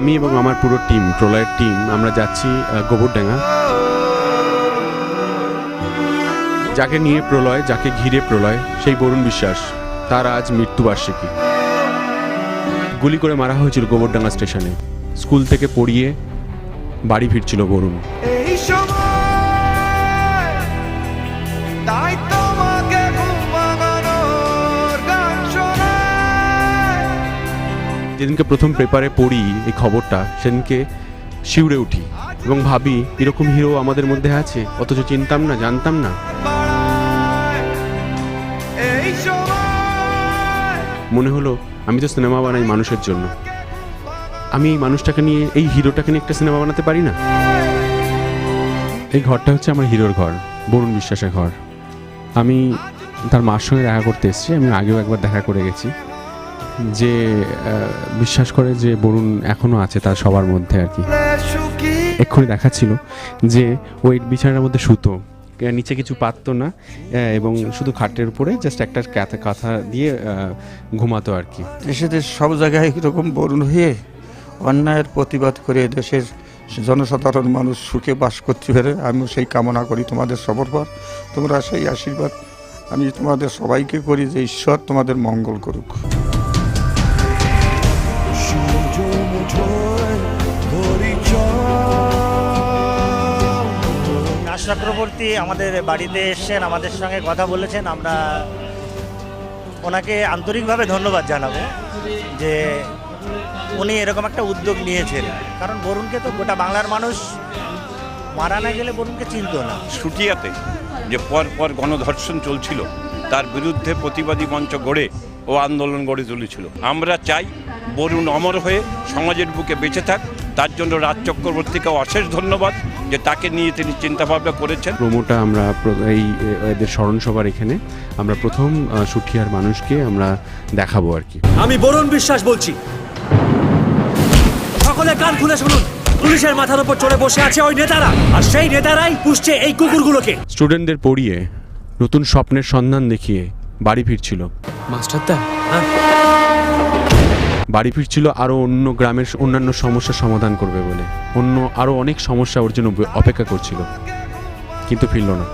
আমি এবং আমার পুরো টিম, প্রলয়ের টিম, আমরা যাচ্ছি গোবরডাঙ্গা। যাকে নিয়ে প্রলয়, যাকে ঘিরে প্রলয়, সেই বরুণ বিশ্বাস, তার আজ মৃত্যুবার্ষিকী। গুলি করে মারা হয়েছিল গোবরডাঙ্গা স্টেশনে। স্কুল থেকে পড়িয়ে বাড়ি ফিরছিল বরুণ। যেদিনকে প্রথম পেপারে পড়ি এই খবরটা, সেদিনকে শিউরে উঠি এবং ভাবি এরকম হিরো আমাদের মধ্যে আছে, অথচ চিনতাম না, জানতাম না। মনে হলো আমি তো সিনেমা বানাই মানুষের জন্য, আমি এই মানুষটাকে নিয়ে, এই হিরোটাকে নিয়ে একটা সিনেমা বানাতে পারি না? এই ঘরটা হচ্ছে আমার হিরোর ঘর, বরুণ বিশ্বাসের ঘর। আমি তার মার সঙ্গে দেখা করতে এসেছি, আমি আগেও একবার দেখা করে গেছি। যে বিশ্বাস করে যে বরুণ এখনও আছে তার সবার মধ্যে আর কি। এক্ষুনি দেখাচ্ছিল যে ওই বিছানার মধ্যে শুতো, নিচে কিছু পাততো না এবং শুধু খাটের উপরে জাস্ট একটা কাঁথা দিয়ে ঘুমাতো আর কি। দেশের সব জায়গায় এরকম বরুণ হয়ে অন্যায়ের প্রতিবাদ করে দেশের জনসাধারণ মানুষ সুখে বাস করতে পারে, আমিও সেই কামনা করি তোমাদের সবার পর। তোমরা সেই আশীর্বাদ আমি তোমাদের সবাইকে করি যে ঈশ্বর তোমাদের মঙ্গল করুক। রাজ চক্রবর্তী আমাদের বাড়িতে এসেছেন, আমাদের সঙ্গে কথা বলেছেন। আমরা ওনাকে আন্তরিকভাবে ধন্যবাদ জানাবো যে উনি এরকম একটা উদ্যোগ নিয়েছেন, কারণ বরুণকে তো গোটা বাংলার মানুষ মারা না গেলে বরুণকে চিনত না। শুটিয়াতে যে পর গণধর্ষণ চলছিল, তার বিরুদ্ধে প্রতিবাদী মঞ্চ গড়ে ও আন্দোলন গড়ে তুলেছিল। আমরা চাই বরুণ অমর হয়ে সমাজের বুকে বেঁচে থাক। তার জন্য রাজ চক্রবর্তীকে অশেষ ধন্যবাদ যে তাকে নিয়ে তিনি চিন্তাভাবনা করেছেন। প্রোমোটা আমরা এই এদের স্মরণসভার এখানে আমরা প্রথম শুটিয়ার মানুষকে আমরা দেখাবো আর কি। আমি বরুণ বিশ্বাস বলছি, সকলে কান খুলে শুনুন। পুলিশের মাথার উপর চড়ে বসে আছে ওই নেতারা, আর সেই নেতারাই পুষছে এই কুকুরগুলোকে। স্টুডেন্টদের পড়িয়ে নতুন স্বপ্নের সন্ধান দেখিয়ে বাড়ি ফিরছিল মাস্টারদা, বাড়ি ফিরছিল আরও অন্য গ্রামের অন্যান্য সমস্যার সমাধান করবে বলে। আরও অনেক সমস্যা ওর জন্য অপেক্ষা করছিল, কিন্তু ফিরল না।